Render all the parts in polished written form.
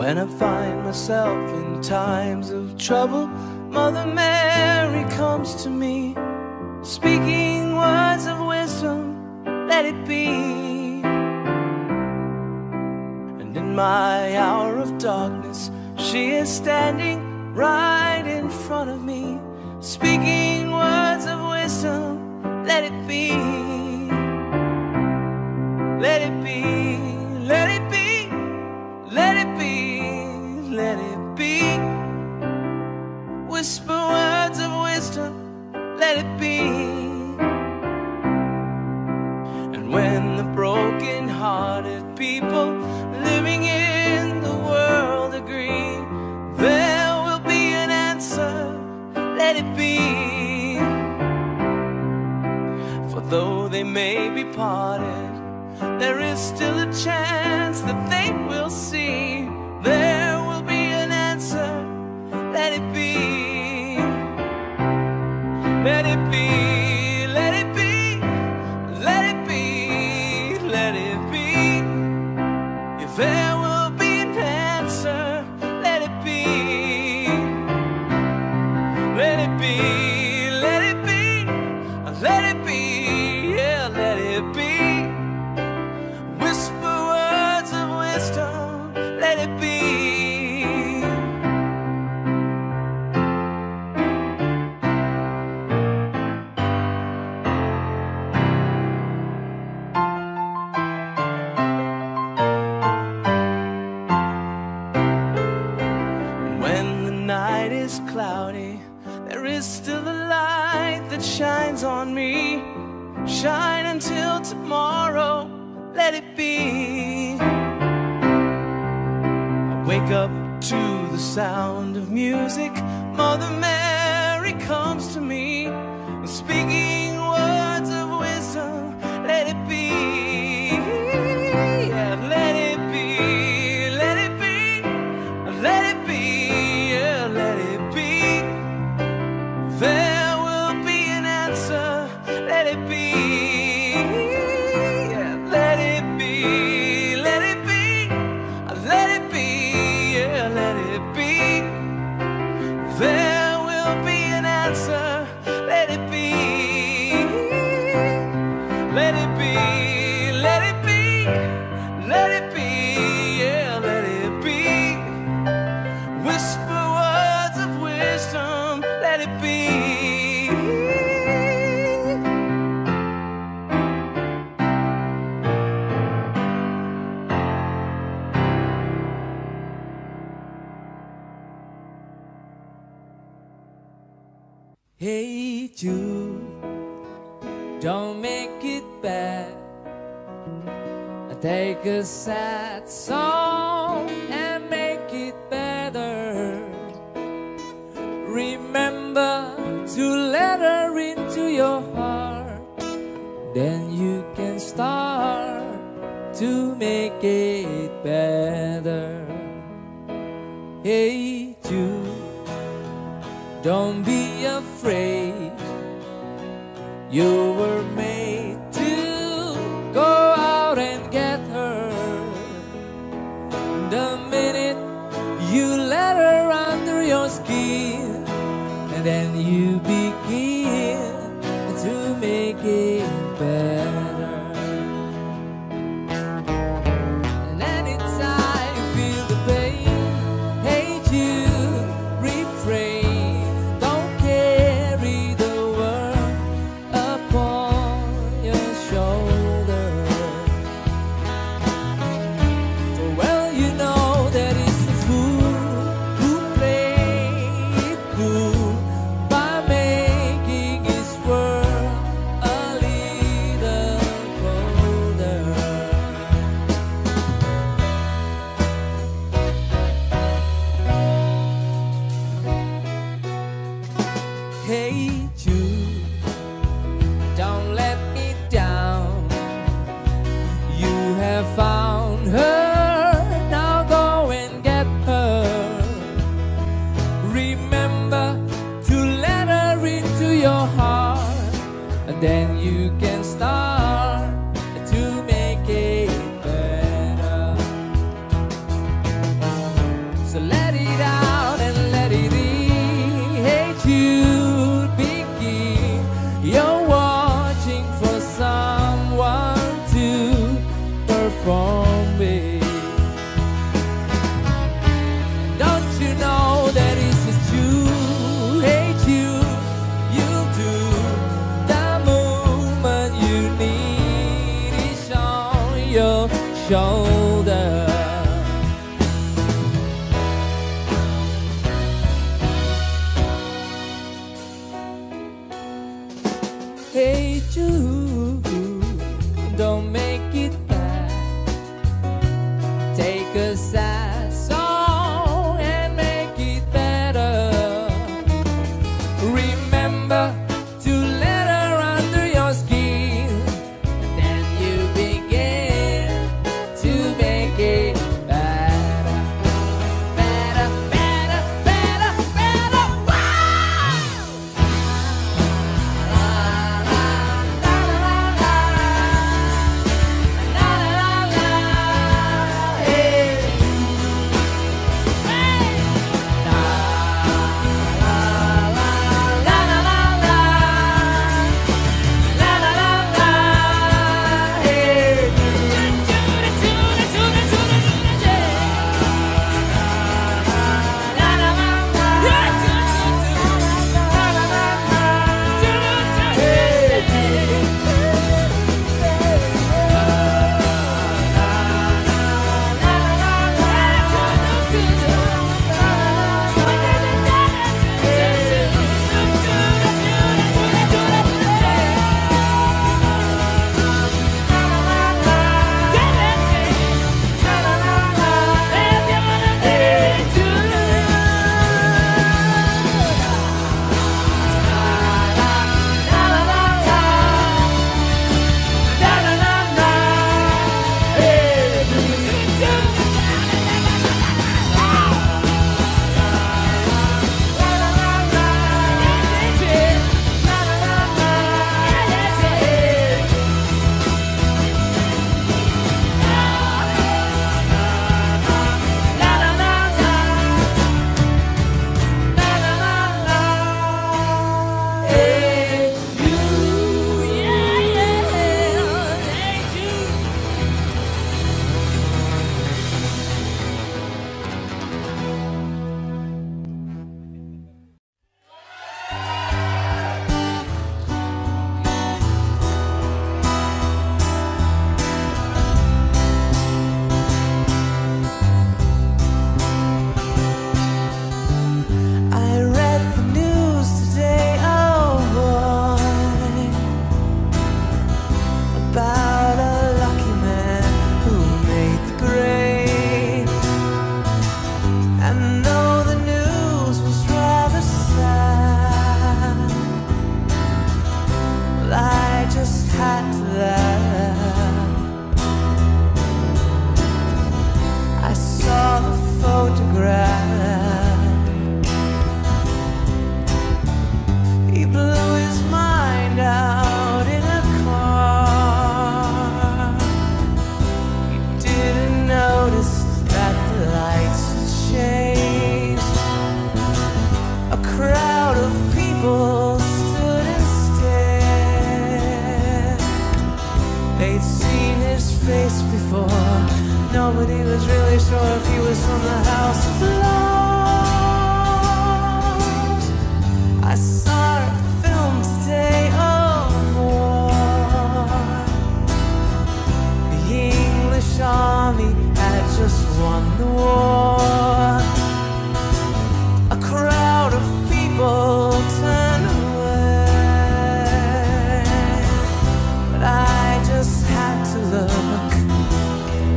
When I find myself in times of trouble, Mother Mary comes to me, speaking words of wisdom, let it be. And in my hour of darkness, she is standing right in front of me, speaking words of wisdom, let it be. Let it be, let it be, let it be, let it be. Whisper words of wisdom, let it be. And when the broken-hearted people living in the world agree, there will be an answer, let it be. For though they may be parted, there is still a chance that they will see. There will be an answer, let it be. Let it be, let it be, let it be, let it be. If there will be an answer, let it be. Let it be, let it be, let it be, yeah, let it be. Whisper words of wisdom, let it be. When the night is cloudy, there is still a light that shines on me. Shine until tomorrow, let it be. I wake up to the sound of music. Mother Mary comes to me, speaking words of wisdom, let it be. Yeah, let it be, let it be, let it be, yeah, let it be. There will be an answer, let it be. There will be an answer, let it be. Let it be, let it be, let it be, yeah, let it be. Whisper words of wisdom, let it be. Hey Jude, don't make it bad. Take a sad song and make it better. Remember to let her into your heart, then you can start to make it better. Hey Jude, don't be afraid. You were made to go out and get her. The minute you let her under your skin, and then you begin to make it better. And anytime you feel the pain, hey Jude, refrain. Don't carry the world upon your shoulder. For well you know that it's a fool who plays it cool by making his world a little colder. Hey Jude, don't let me down. You have found her, now go and get her. Remember to let her into your heart, and then you can start to make it better. shoulder. Hey Jude, don't make it bad. Take a sad song and make it better. Remember to let her under your skin, and then you begin to make it better. Better, better, better, better. Wow! Nobody was really sure if he was from the House of Lords. I saw a film today of war. The English army had just won the war. A crowd of people turned away, but I just had to look.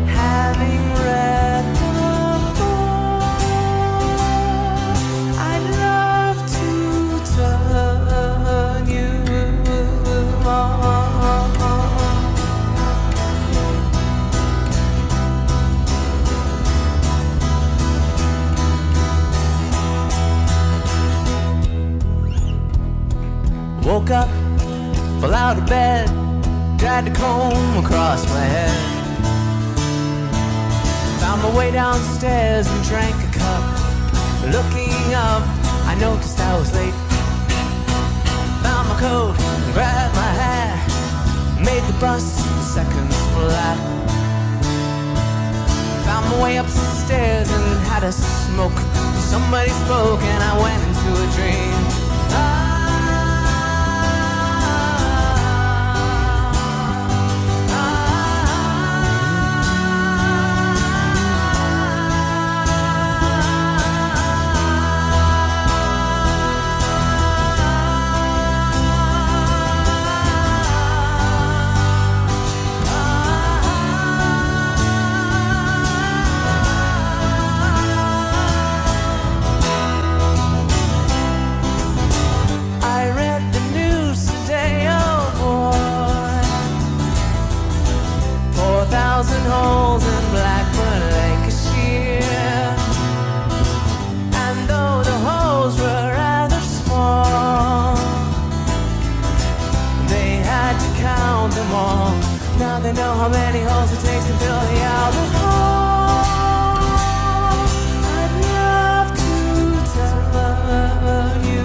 Having read the book, I'd love to turn you on. Woke up, fell out of bed, dragged a comb across my head. Found my way downstairs and drank a cup. Looking up, I noticed I was late. Found my coat and grabbed my hat. Made the bus in seconds flat. Found my way upstairs and had a smoke. Somebody spoke and I went into a dream. how many holes it takes to fill the album hole. I'd love to tell you.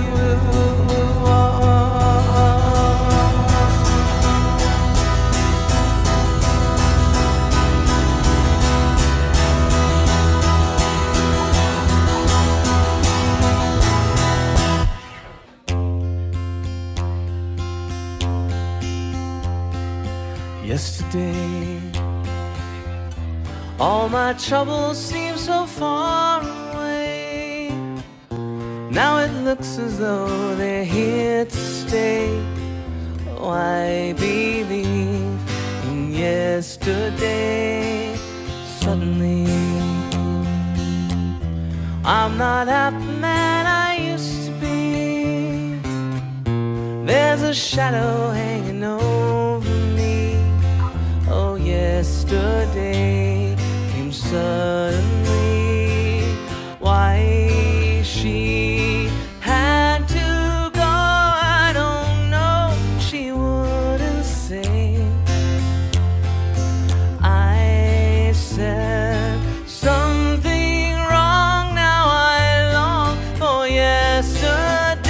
Yesterday, all my troubles seem so far away. Now it looks as though they're here to stay. Oh, I believe in yesterday. Suddenly, I'm not half the man I used to be. There's a shadow hanging over me. Oh, yesterday came suddenly. Why she had to go, I don't know. She wouldn't say. I said something wrong. Now I long for yesterday.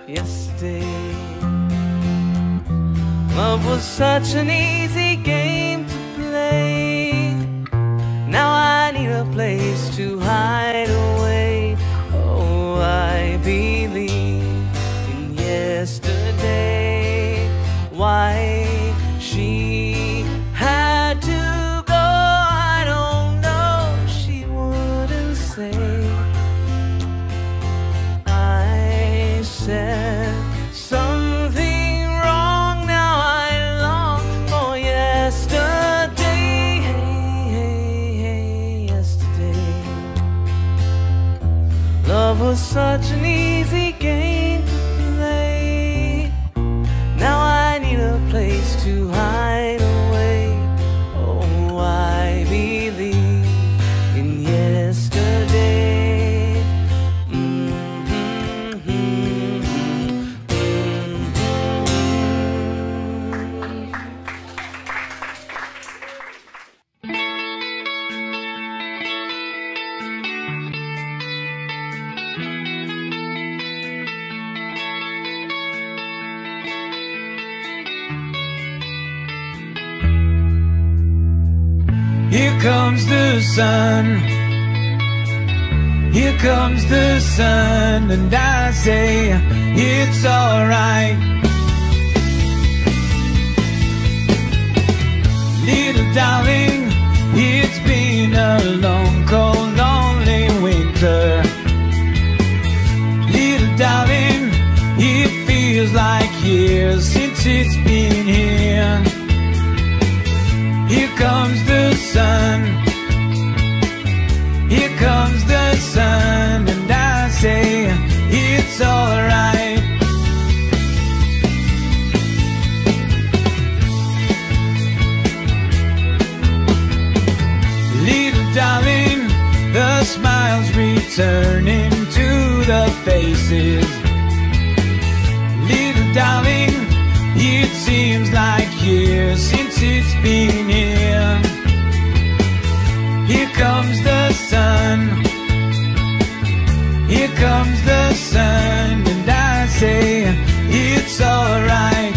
Yesterday, love was such an easy game to play. Now I need a place to hide away. Oh, I believe in yesterday. Why she had to go, I don't know. She wouldn't say. I said something wrong. Now I long for yesterday. Yesterday, love was such an easy game to play. Now I need a place to hide away. Oh, I believe in yesterday. Here comes the sun. Here comes the sun, and I say it's alright. Little darling, it's been a long, cold, lonely winter. Little darling, it feels like years since it's been here. Here comes the sun. Here comes the sun, and I say it's alright. Little darling, the smiles returning to the faces. Little darling, it seems like years since it's been here. Here comes the sun. Here comes the sun, and I say it's alright.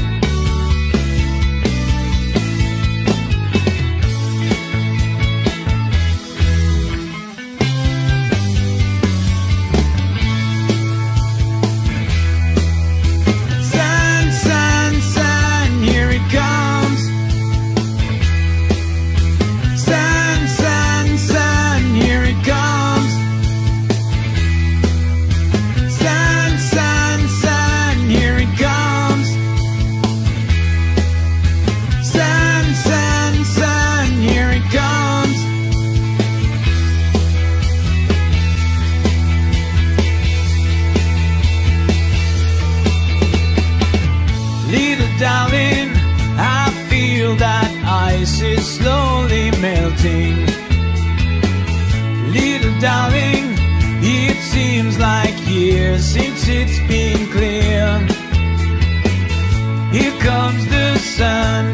Sun, sun, sun, here it comes. Sun, sun, sun, here it comes. Sun, sun, sun, here it comes. Sun, sun, sun, here it comes. Little darling, I feel that ice is slowly melting. Little darling, it seems like years since it's been clear. Here comes the sun.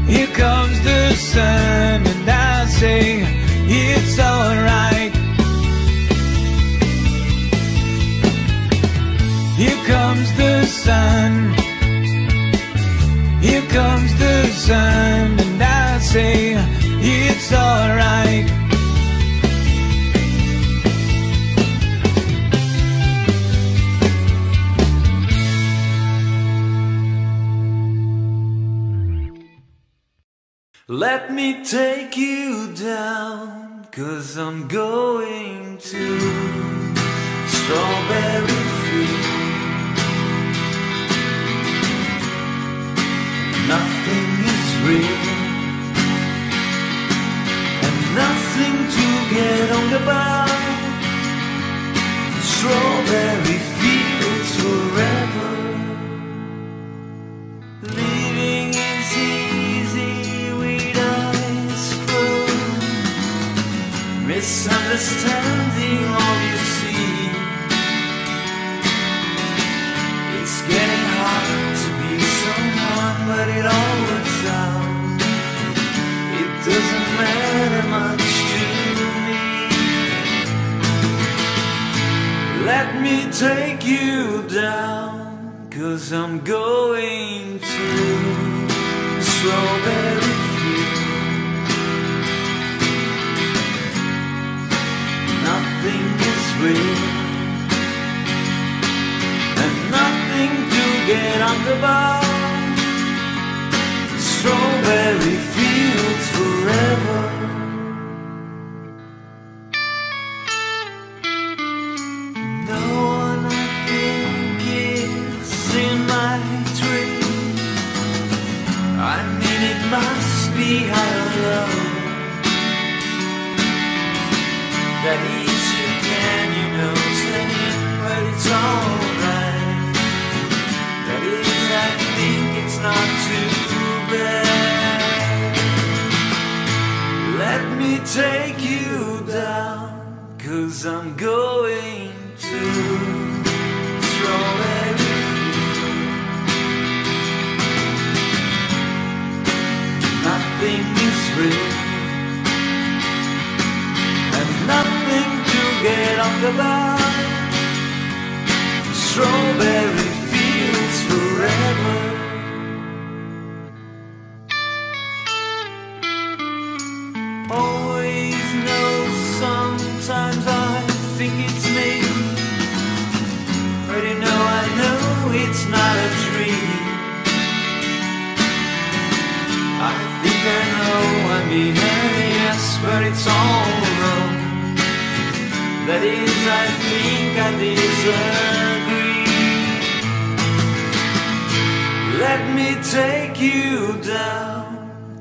Here comes the sun, and I say it's alright. Here comes the sun. Here comes the sun, and I say it's alright. Let me take you down, 'cause I'm going to Strawberry Field. Nothing is real, and nothing to get on about. Strawberry fields forever. Living is easy with eyes closed, misunderstanding all you see. It's getting hard to be someone, but it all works out. It doesn't matter much to me. Let me take you down, 'cause I'm going to Strawberry Field. Nothing is real, and nothing to get on the bar. Strawberry fields forever. No one I think is in my dream. I mean, it must be higher love. That is, you can, you know, singing, but it's alright. That is, I think it's not too bad. Let me take you down, 'cause I'm going to Strawberry Field. Nothing is real, and nothing to get on the bar. Strawberry fields forever. Always know, sometimes I think it's me, but you know I know it's not a dream. I think I know, I mean, yes, but it's all wrong. That is, I think I disagree. Let me take you down,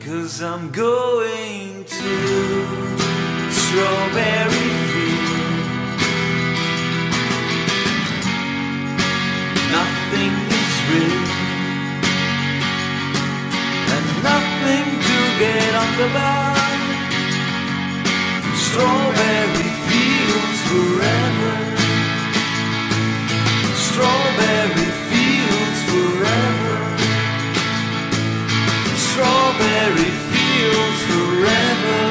'cause I'm going to Strawberry Field. Nothing is real, and nothing to get on the bar. Strawberry fields forever. Strawberry fields forever. Strawberry fields forever.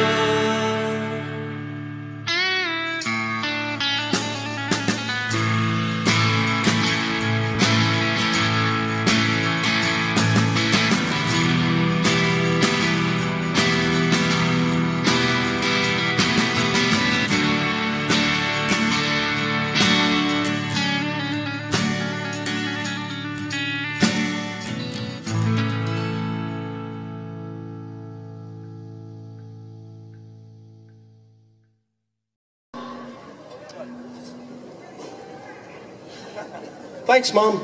Thanks, Mum.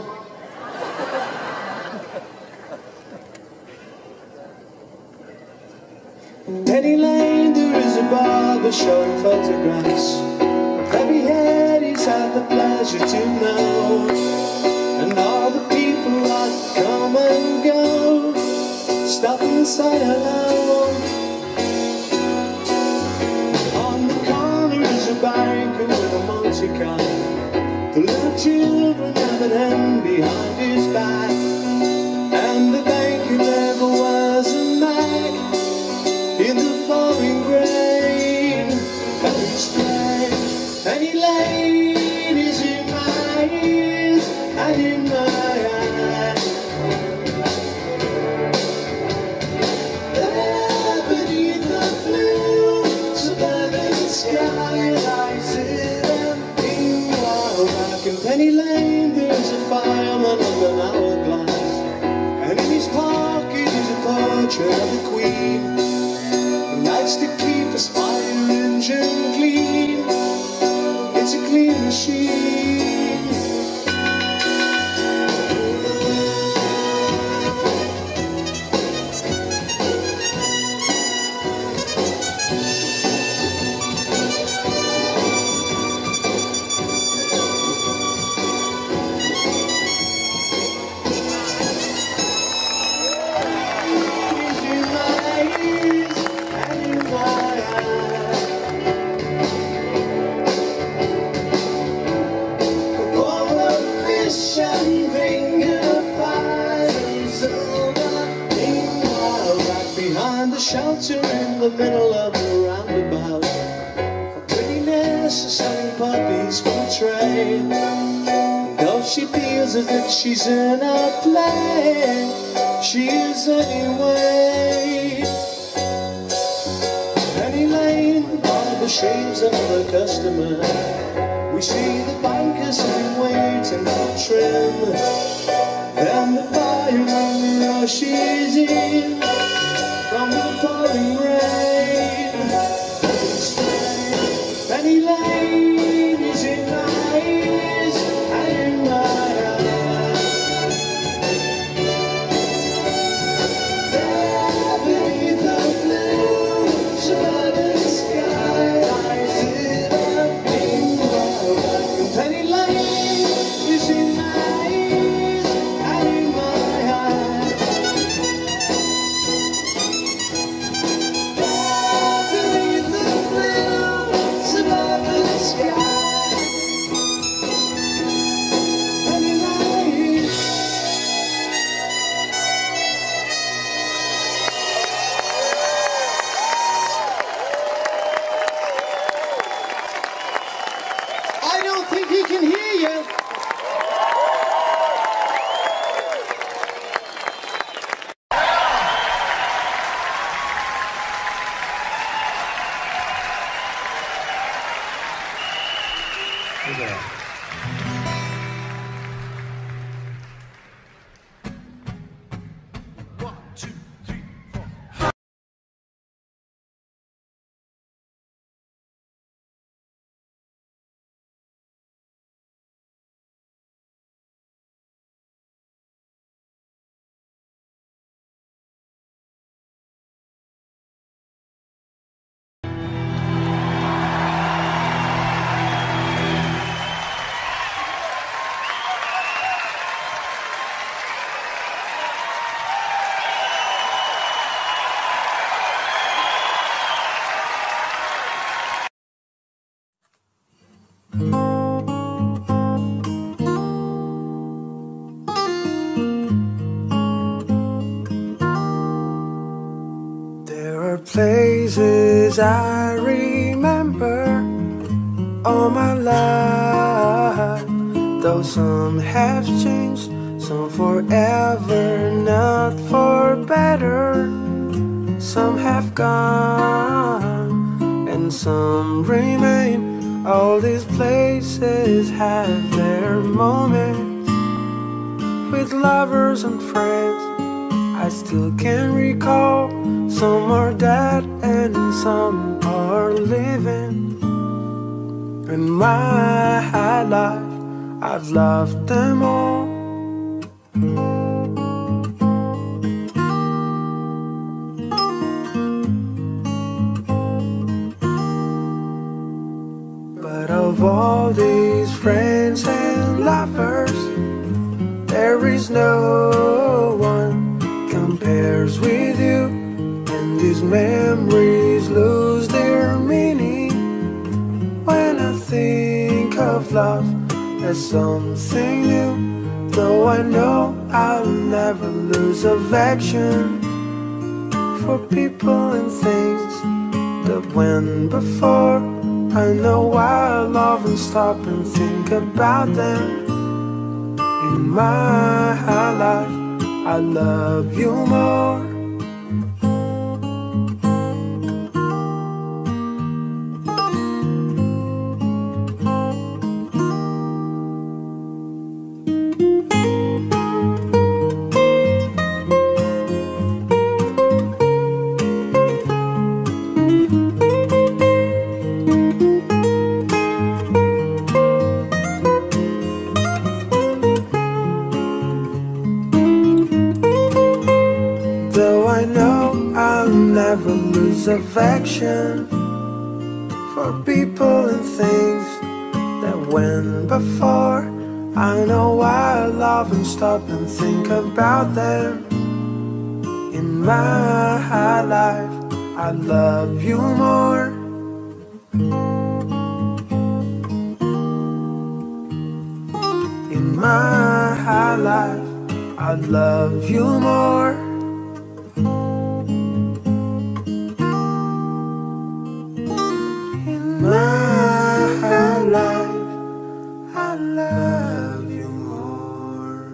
Penny Lane, there is a barber showing photographs. Every head he's had the pleasure to know, and all the people that come and go stop and say hello. On the corner is a banker with a Monte Carlo. The little children have an end behind his back, Meanwhile, back in Penny Lane, there's a fireman with an hourglass, and in his pocket is a portrait of the Queen, who likes to keep his fire engine clean. It's a clean machine. Shelter in the middle of the roundabout, a pretty nurse is selling puppies for trade. Though she feels as if she's in a play, she is anyway. Penny Lane, all the shades of the customer. We see the bankers sitting waiting for trim. Then the fireman rushes in from the pouring rain. Penny Lane is in my eyes and in my eyes. There beneath the blue suburban sky, I sit up meanwhile back in Penny Lane is in my eyes and in my eyes. I don't think he can hear you. Places I remember all my life, though some have changed, some forever, not for better. Some have gone and some remain. All these places have their moments with lovers and friends. I still can recall. Some are dead and some are living. In my life, I've loved them all. But of all these friends and lovers, there is no one compares with you. These memories lose their meaning when I think of love as something new. Though I know I'll never lose affection for people and things that went before. I know why I love and stop and think about them. In my life, I love you more. affection for people and things that went before. I know why I love and stop and think about them. In my life, I love you more. In my life, I love you more. In my life, I love you more.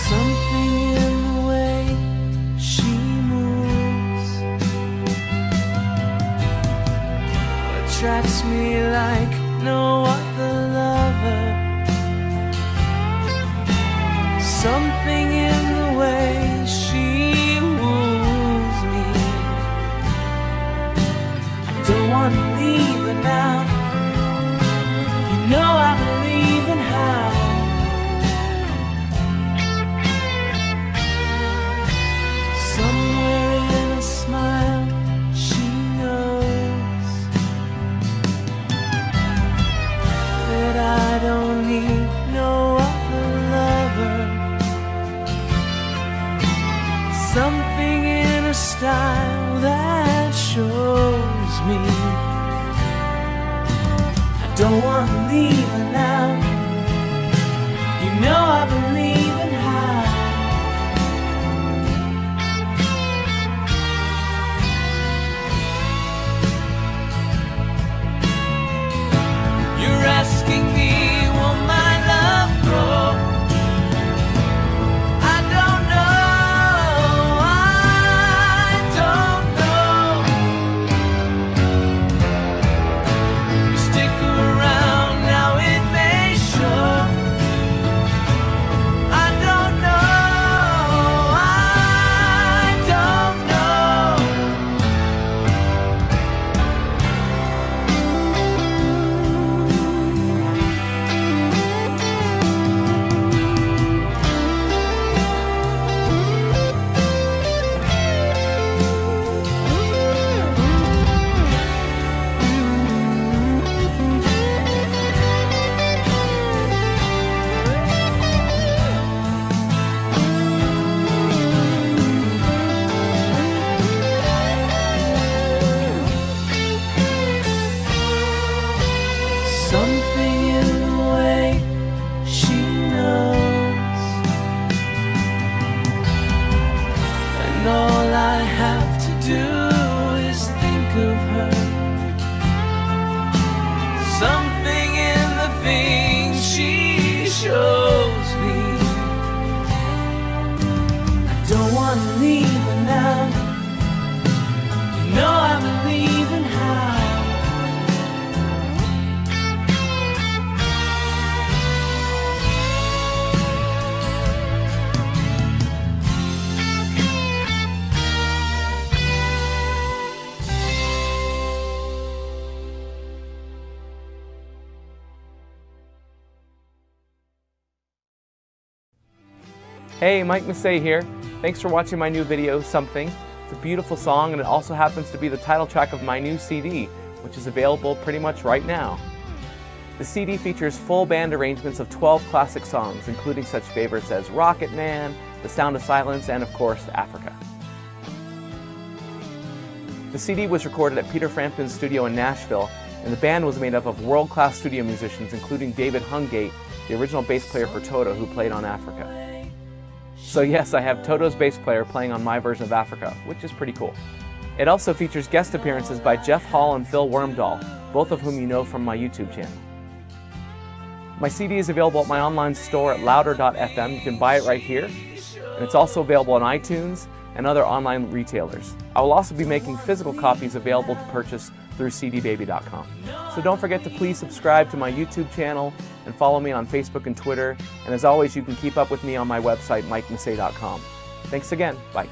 Something in the way she moves attracts me like no other lover. Something in the way she woos me. I don't want to leave her now. You know I believe in how. Somewhere in a smile she knows that I don't need no other lover. Something in her style that shows me I don't want to leave her now. You know I believe in how. You're asking me, will my love grow? I don't know, I don't know. You stick around, now it may show. I don't know, I don't know. Something in the way she knows, and all I have to do is think of her. Something in the things she shows me. I don't want to leave her now. You know I believe in how. Hey, Mike Massey here. Thanks for watching my new video, Something. It's a beautiful song, and it also happens to be the title track of my new CD, which is available pretty much right now. The CD features full band arrangements of 12 classic songs, including such favorites as Rocket Man, The Sound of Silence, and of course, Africa. The CD was recorded at Peter Frampton's studio in Nashville, and the band was made up of world-class studio musicians, including David Hungate, the original bass player for Toto, who played on Africa. So yes, I have Toto's bass player playing on my version of Africa, which is pretty cool. It also features guest appearances by Jeff Hall and Phil Wormdahl, both of whom you know from my YouTube channel. My CD is available at my online store at louder.fm. You can buy it right here. And it's also available on iTunes and other online retailers. I will also be making physical copies available to purchase through cdbaby.com. So don't forget to please subscribe to my YouTube channel and follow me on Facebook and Twitter. And as always, you can keep up with me on my website, mikemassey.com. Thanks again. Bye.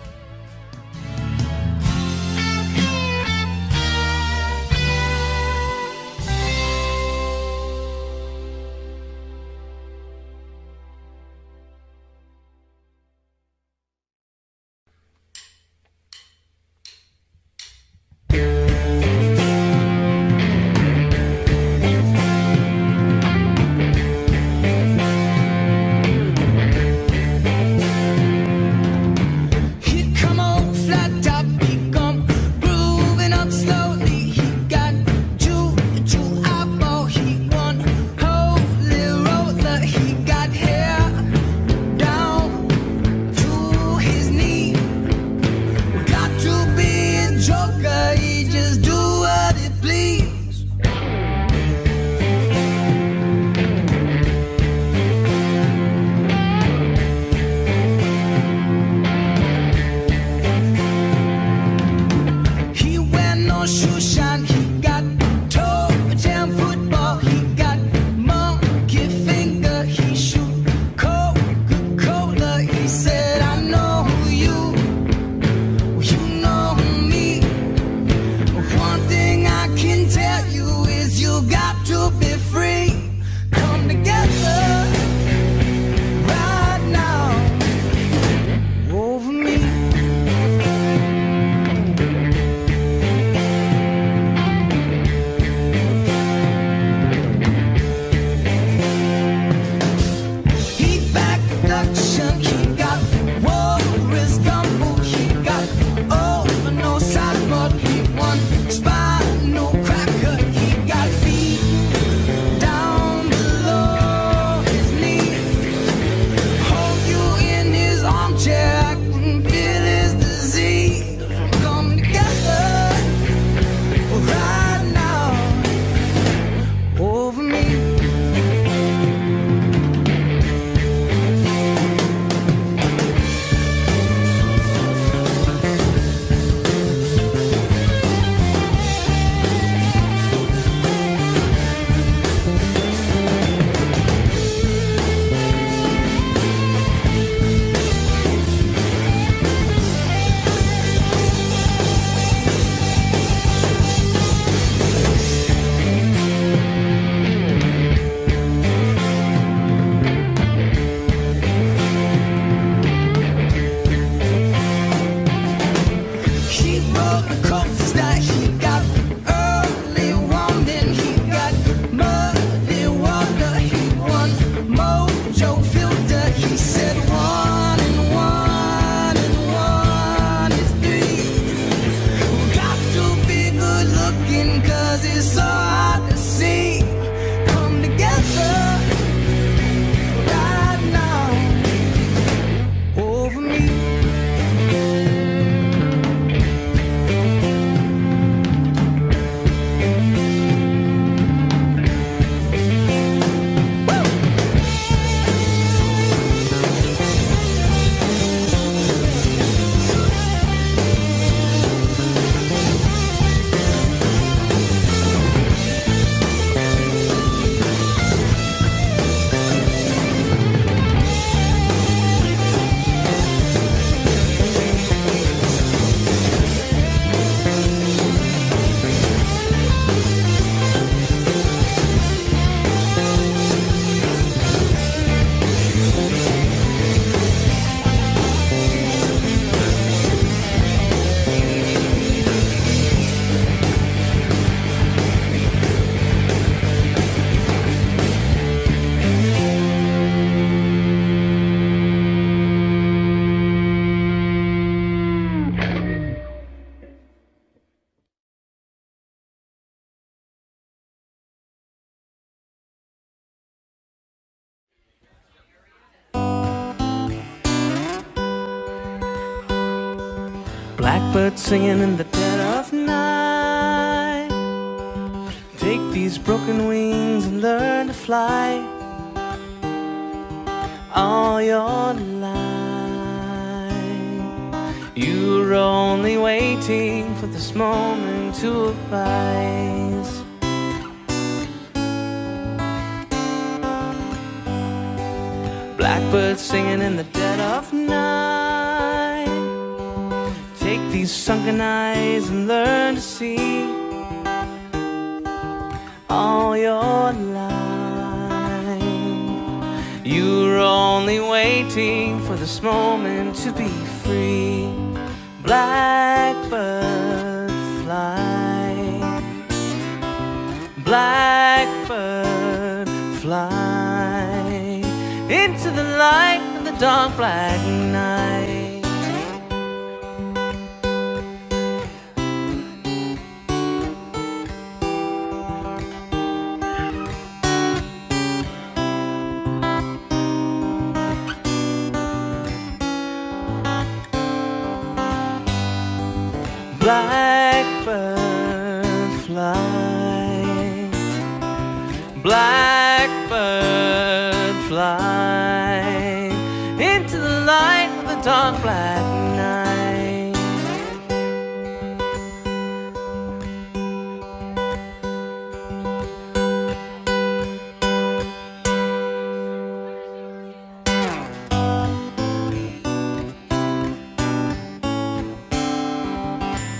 Blackbird singing in the dead of night. Take these broken wings and learn to fly all your life. You're only waiting for this moment to arise. Blackbird singing in the dead of night. Take these sunken eyes and learn to see all your life. You're only waiting for this moment to be free. Blackbird fly, blackbird fly into the light of the dark black night. Blackbird fly, blackbird fly into the light of the dark black night.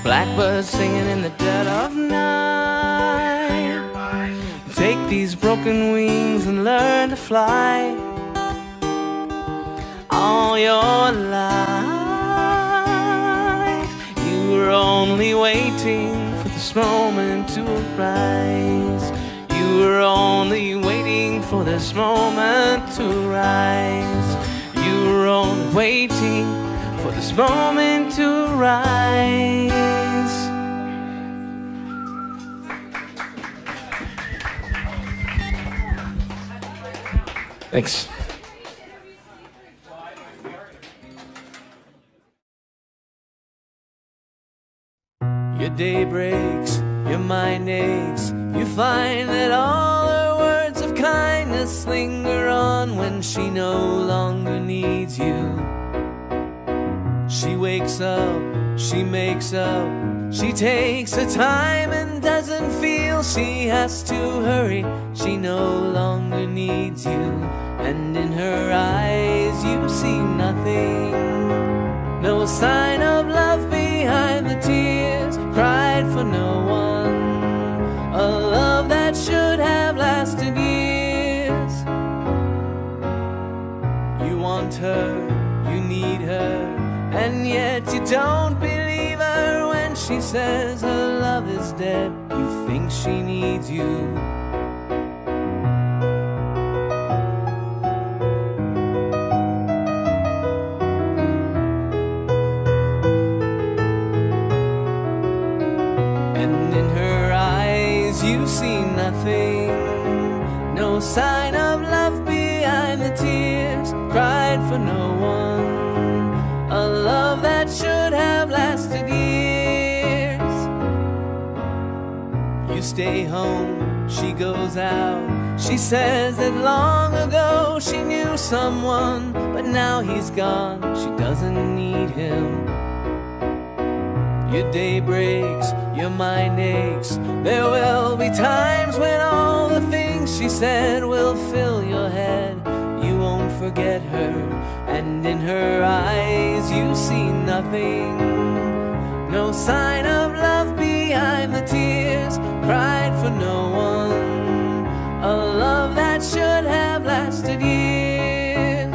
Blackbird singing in the dead of night. Take these broken wings and learn to fly all your life. You were only waiting for this moment to arise. You were only waiting for this moment to rise. You were only waiting for this moment to rise. Thanks. Your day breaks, your mind aches. You find that all her words of kindness linger on when she no longer needs you. She wakes up, she makes up, she takes her time and doesn't feel she has to hurry. She no longer needs you, and in her eyes you see nothing. No sign of love behind the tears, cried for no one. A love that should have lasted years. You want her, you need her, and yet you don't believe her when she says her love is dead. You think she needs you. And in her eyes you see nothing. No sign of love behind the tears, cried for no one. A love that should have lasted years. You stay home, she goes out. She says that long ago she knew someone, but now he's gone, she doesn't need him. Your day breaks, your mind aches. There will be times when all the things she said will fill your head. You won't forget her, and in her eyes you see nothing. No sign of love behind the tears, cried for no one. A love that should have lasted years.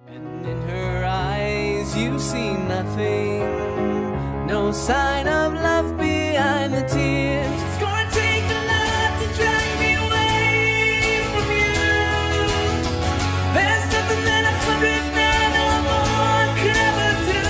And in her eyes you see nothing. No sign of love behind the tears. It's gonna take a lot to drag me away from you. There's nothing that 100 men or more could ever do.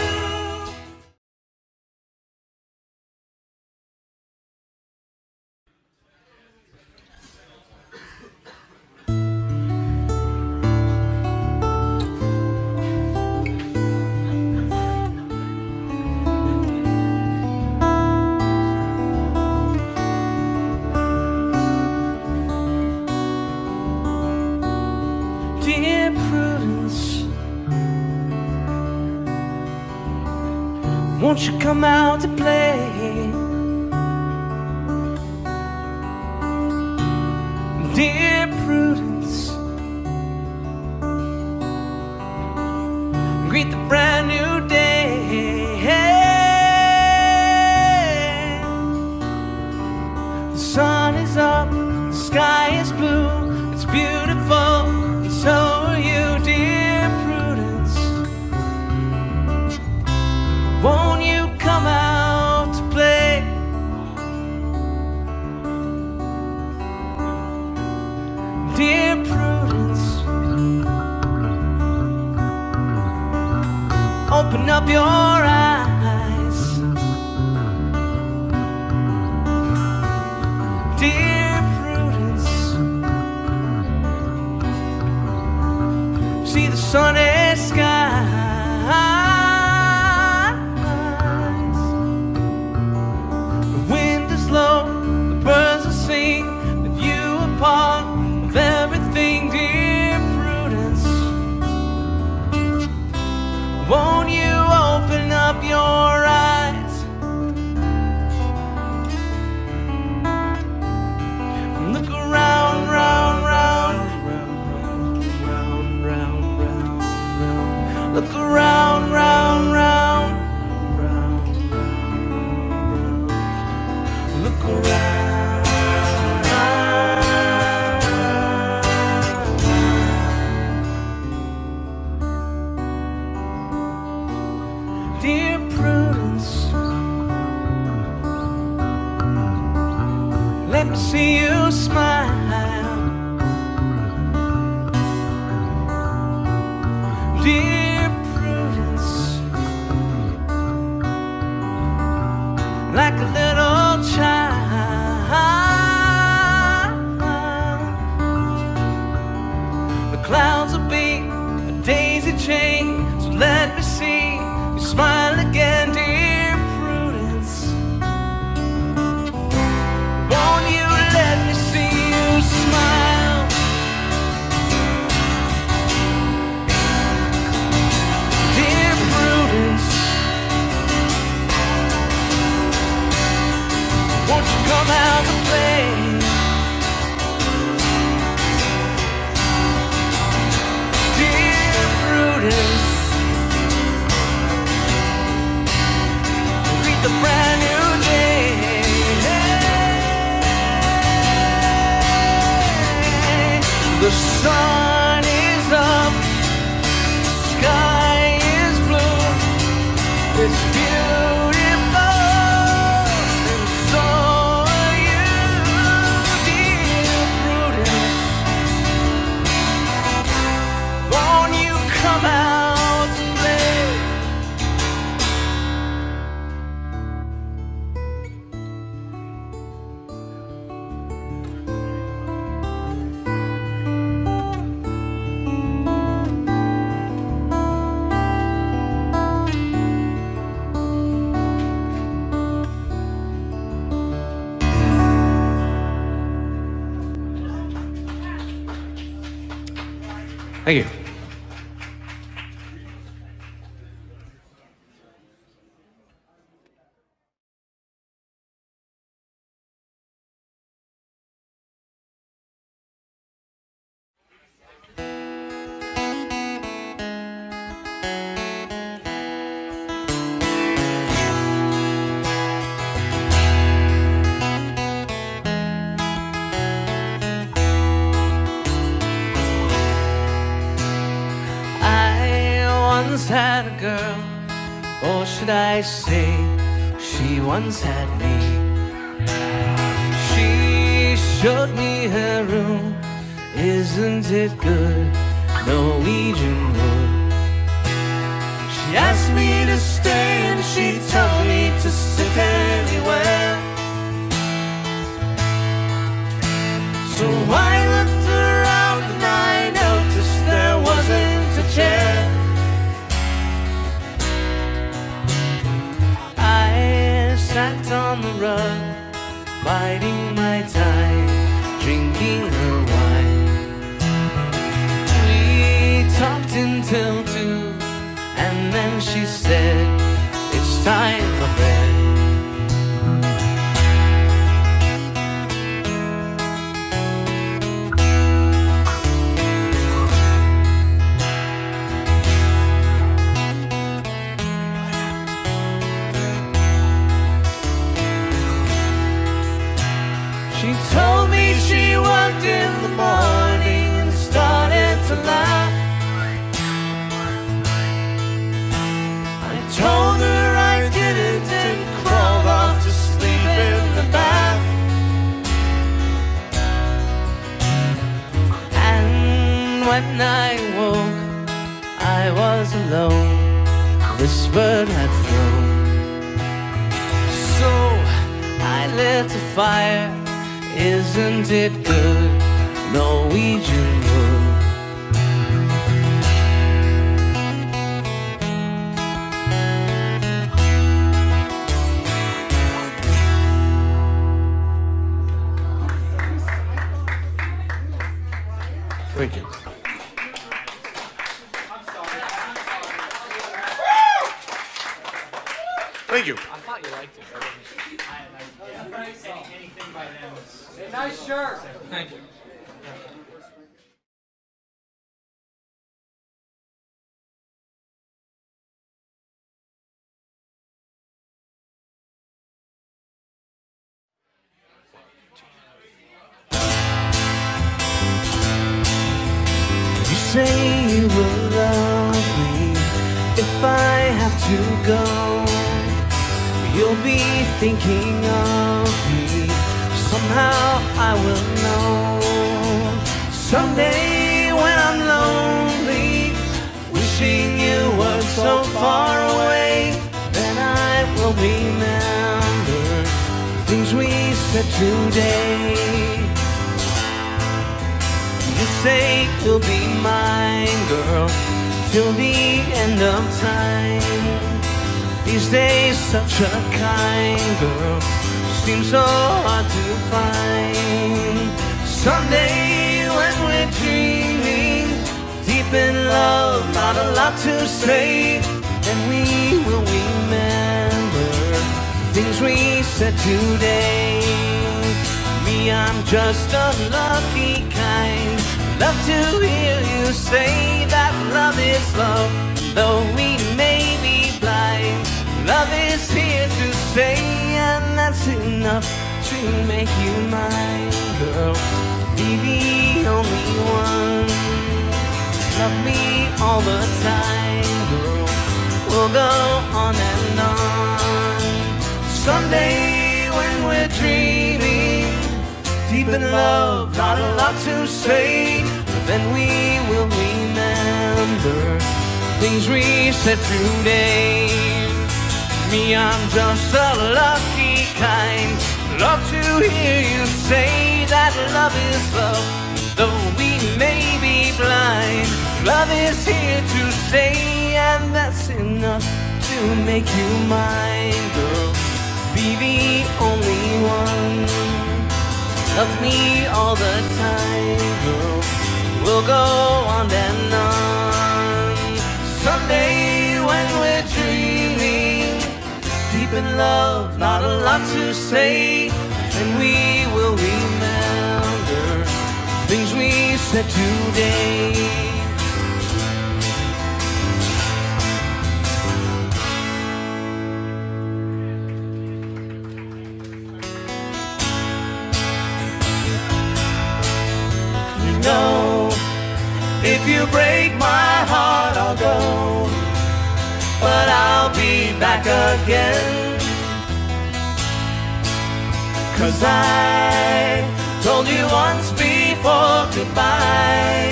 won't you come out to play? Dear Prudence, greet the brand new day. The sun is up, the sky is blue, it's beautiful, and so are you, dear Prudence. Won't you come out to play? Dear Prudence, open up your eyes. Dear Prudence, see the sunny skies. The wind is low, the birds will sing, but you are part of everything, dear Prudence. Won't you open up your eyes? Look around, round, round, round, round, round, round, round. Look around, round, round, round, round, round. Look around. Dear Prudence, let me see you smile. Dear Prudence, like a little child. The clouds will be a daisy chain, so let me see you smile again, dear Prudence. Won't you let me see you smile? Dear Prudence, won't you come out to play? Dear Prudence, greet the brand new day. The sun is up, sky is blue, it's beautiful, and so are you, dear Prudence. Won't you come out to play? Thank you. Once had a girl, or should I say, she once had me. She showed me her room, isn't it good, Norwegian wood. She asked me to stay and she told me to sit anywhere. So I looked around and I noticed there wasn't a chair. Sat on the rug, biding my time, drinking her wine. We talked until 2, and then she said, it's time for bed. She told me she worked in the morning and started to laugh. I told her I didn't and crawled off to sleep in the bath. And when I woke, I was alone. This bird had flown. So I lit a fire. Isn't it good, Norwegian wood? Thank you. Thank you. I thought you liked it. Anything by them. Nice shirt. Thank you. You say you will love me if I have to go. You'll be thinking of me. Somehow I will know. Someday when I'm lonely, wishing you were so far away, then I will remember the things we said today. You say you'll be mine, girl, till the end of time. These days such a kind girl seems so hard to find. Someday when we're dreaming, deep in love, not a lot to say, then we will remember the things we said today. Me, I'm just a lucky kind. Love to hear you say that love is love, though we may be blind. Love is here to stay, and that's enough to make you mine, girl. Be the only one. Love me all the time, girl. We'll go on and on. Someday when we're dreaming, deep in love, not a lot to say, then we will remember things we said today. Me, I'm just a lucky kind. Love to hear you say that love is love, though we may be blind. Love is here to stay, and that's enough to make you mine, girl. Be the only one. Love me all the time, girl. We'll go on and on. Someday when we're dreaming, deep in love, not a lot to say, and we will remember things we said today. No, if you break my heart, I'll go, but I'll be back again. 'Cause I told you once before goodbye,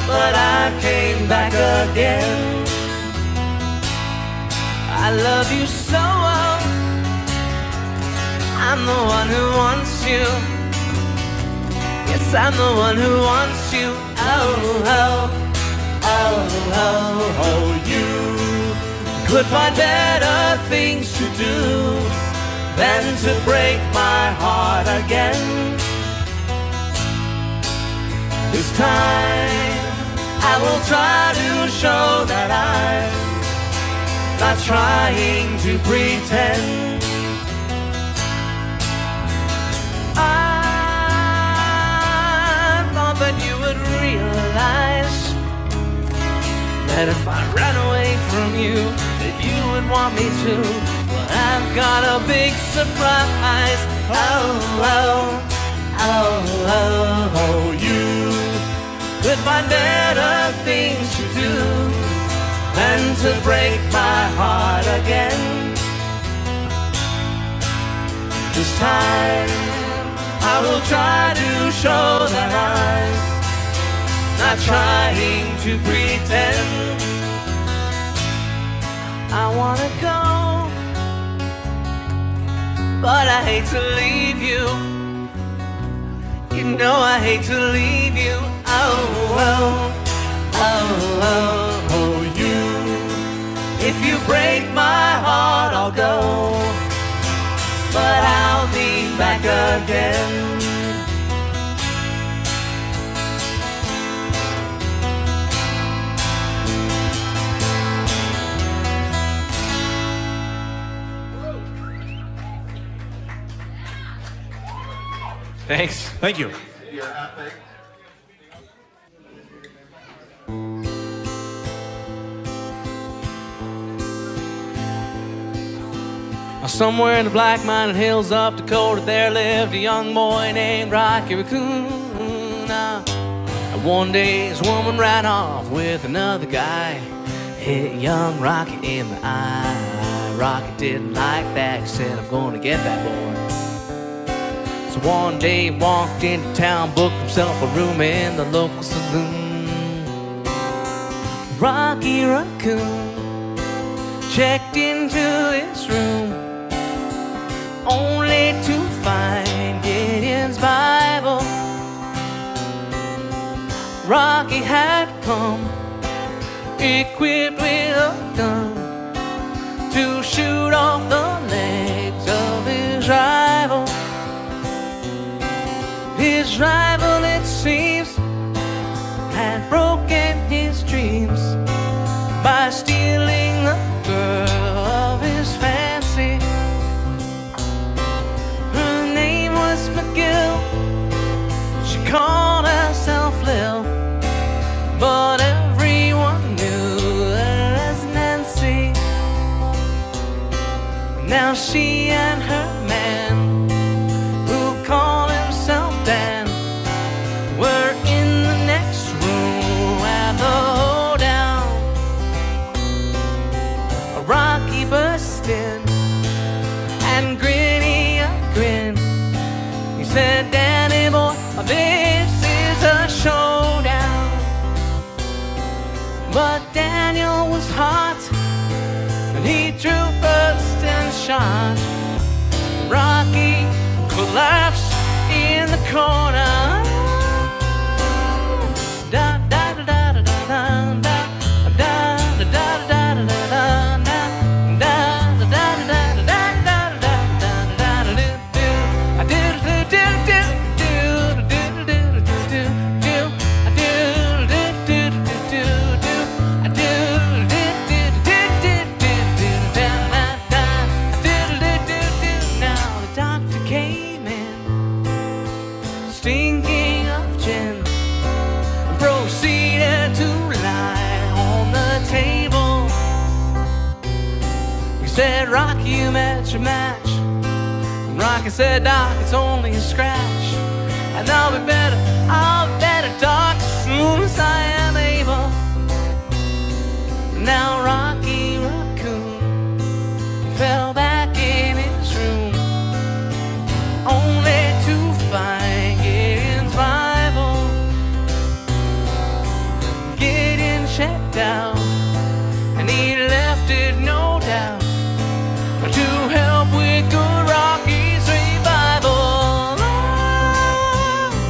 but I came back again. I love you so well, I'm the one who wants you. Yes, I'm the one who wants you. Oh, oh, oh, oh, oh. You could find better things to do than to break my heart again. This time I will try to show that I'm not trying to pretend. I thought that you would realize that if I ran away from you, that you would want me to. Well, I've got a big surprise. Oh, you could find better things to do than to break my heart again. This time I will try to show that I'm not trying to pretend. I wanna go, but I hate to leave you. You know I hate to leave you. Oh, you. If you break my heart, I'll go, but I'll be back again. Thanks. Thank you. Somewhere in the Black Mountain Hills of Dakota, there lived a young boy named Rocky Raccoon. And one day his woman ran off with another guy, hit young Rocky in the eye. Rocky didn't like that, he said, I'm gonna get that boy. So one day he walked into town, booked himself a room in the local saloon. Rocky Raccoon checked into his room, only to find Gideon's Bible. Rocky had come equipped with a gun to shoot off the legs of his rival. His rival, it seems, had broken his dreams by stealing the girl of his fancy. Her name was McGill, she called herself Lil, but everyone knew her as Nancy. Now she and her man, who called himself Dan, were in the next room at the hoedown. Rocky burst in and gritty a grin. He said, Danny boy, this is a showdown. But Daniel was hot, and he drew first and shot. Rocky collapsed in the corner. Da da da da da da da da da da da da said, Rocky, you met your match. And Rocky said, Doc, it's only a scratch. And I'll be better, Doc, as soon as I am able. Now Rocky Raccoon fell back in his room, only to find Gideon's Bible. Gideon checked out, and he left it, no doubt, to help with good Rocky's revival. Oh,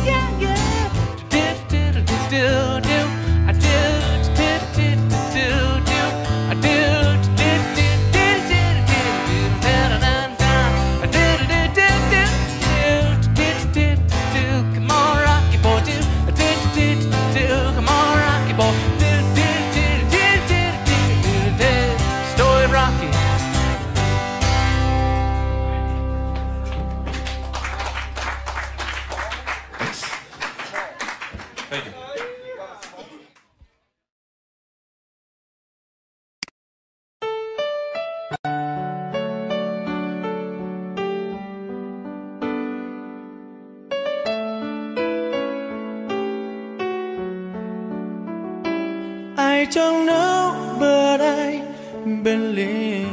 yeah, yeah. Do do do do do do. I do do do do do do. I do don't know, but I believe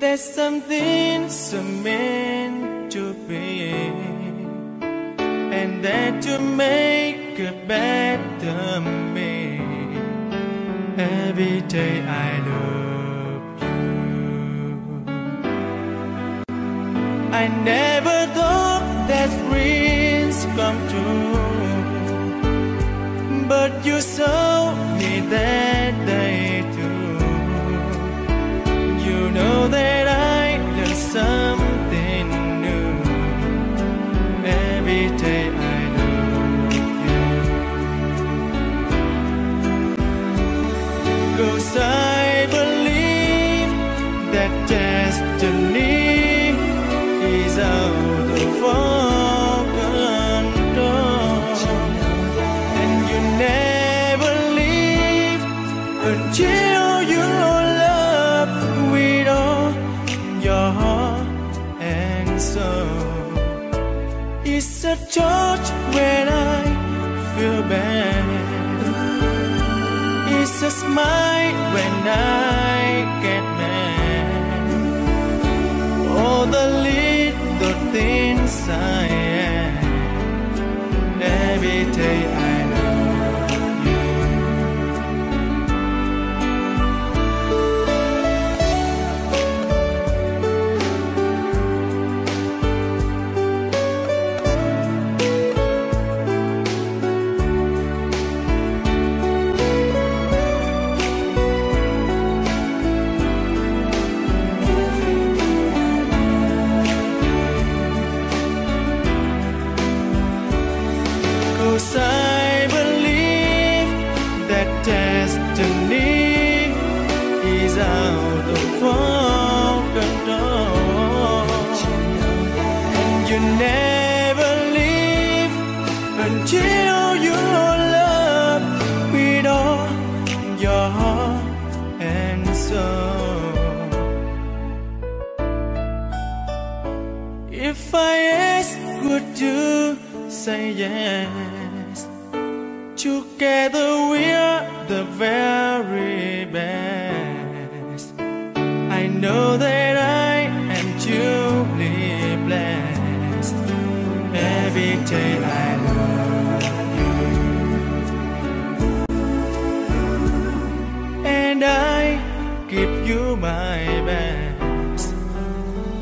there's something so meant to be, and that you make a better me. Every day I love you. I never thought that dreams come true, but you saw me that day too. You know that I learned something new. Every day I love you. 'Cause I believe that destiny is out of our control, and you never leave until you love with all your heart and soul. It's a touch when I feel bad, it's a smile when I get mad. All the little things I am. Every day I love you. I believe that destiny is out of our control, and you never leave until you love with all your heart and soul. If I ask, would you say yes? Together we're the very best. I know that I am truly blessed. Every day I love you, and I give you my best.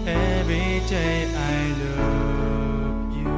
Every day I love you.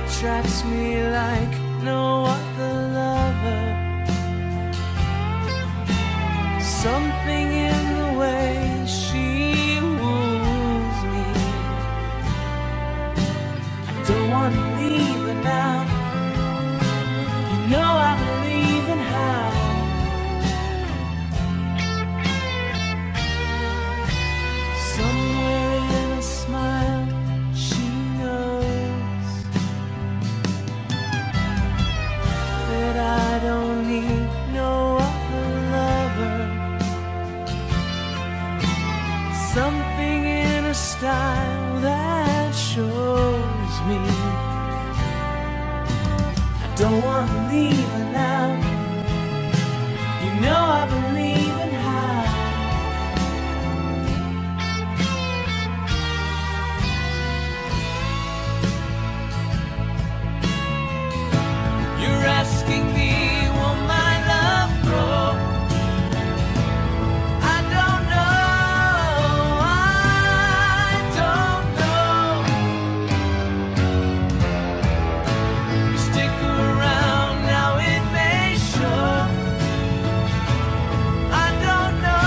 Attracts me like no other lover. Something in the way she woos me. I don't want to leave her now. You know I believe in how. Somewhere in a smile she knows something in her style that shows me I don't want to leave her now. You know I believe in how you're asking me, will my love grow? I don't know. You stick around, now it may show. I don't know.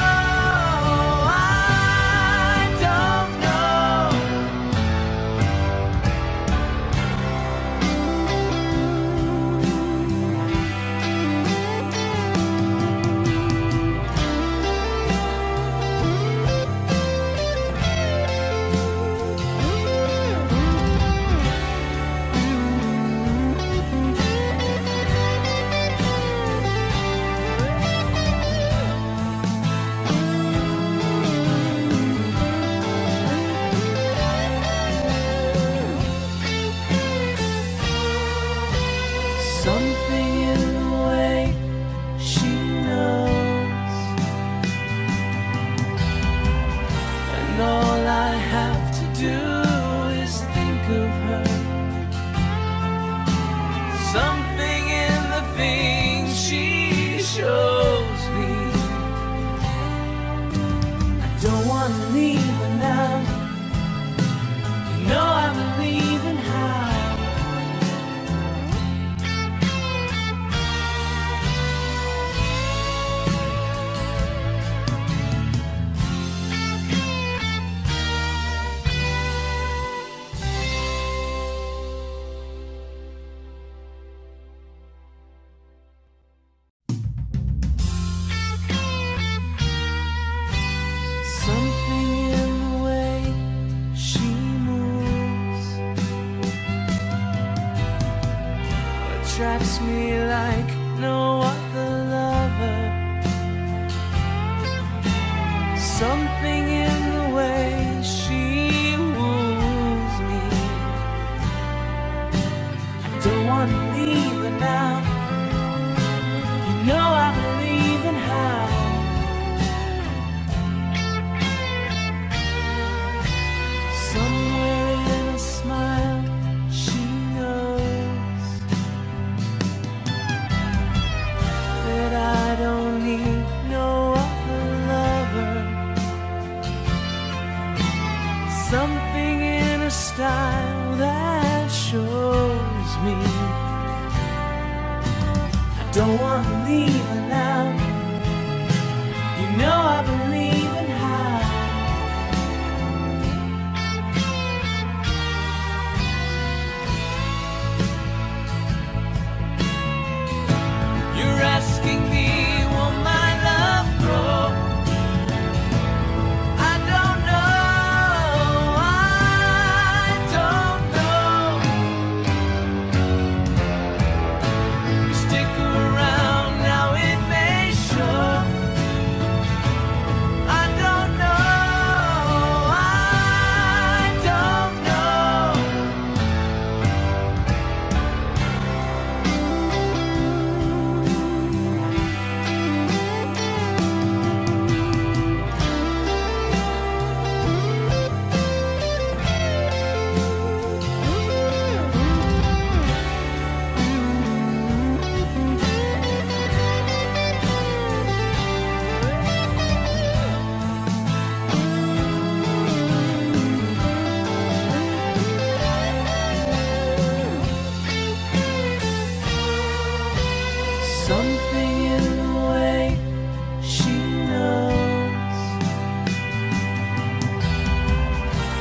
Something in the way she knows, and all I have to do is think of her. Something in the things she shows me. I don't want to leave her now. You know I believe in how something in the way she moves attracts me like no other lover. Something in the way she woos me. I don't want to leave her now. You know I believe in how somewhere in a smile she knows that I don't need no other lover. Something in her style that shows me I don't want to leave her now. You know I believe in how you're asking me, will my love grow? I don't know. You stick around, now it may show. I don't know. Something in the way she knows,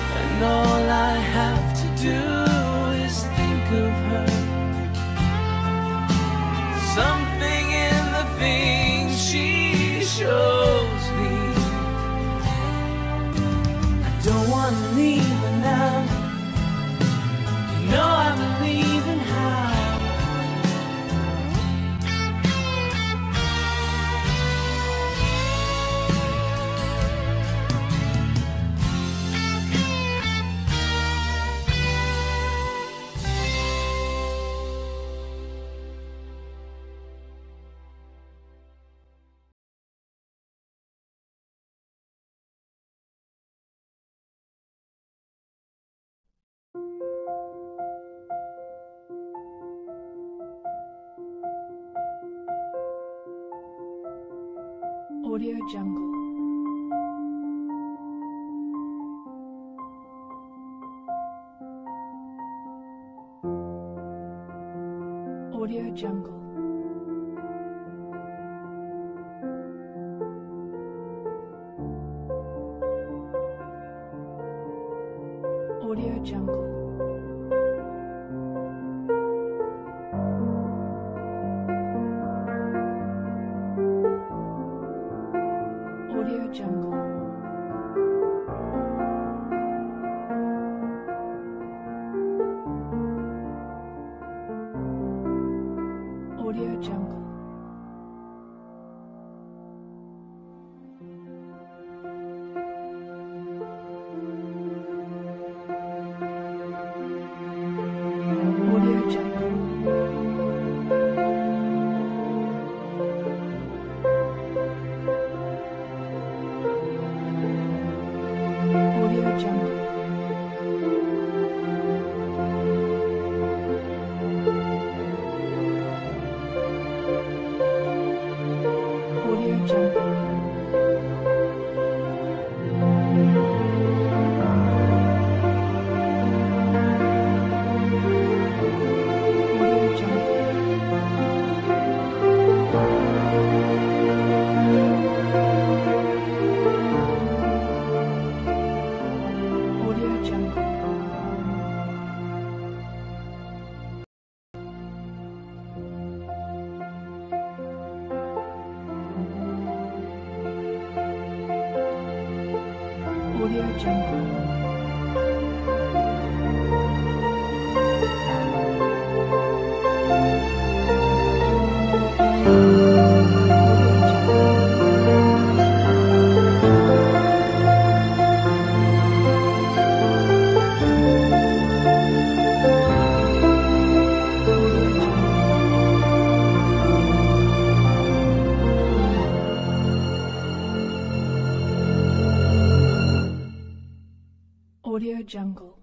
and all I have to do is think of her. Something in the things she shows me. I don't want to leave her now. You know I believe in how Audio Jungle. Audio Jungle. Audio Jungle. Audio Jungle. Audio Jungle. Audio Jungle. Audio Jungle. Audio Jungle. Audio Jungle. Audio Jungle. Audio Jungle. Audio Jungle.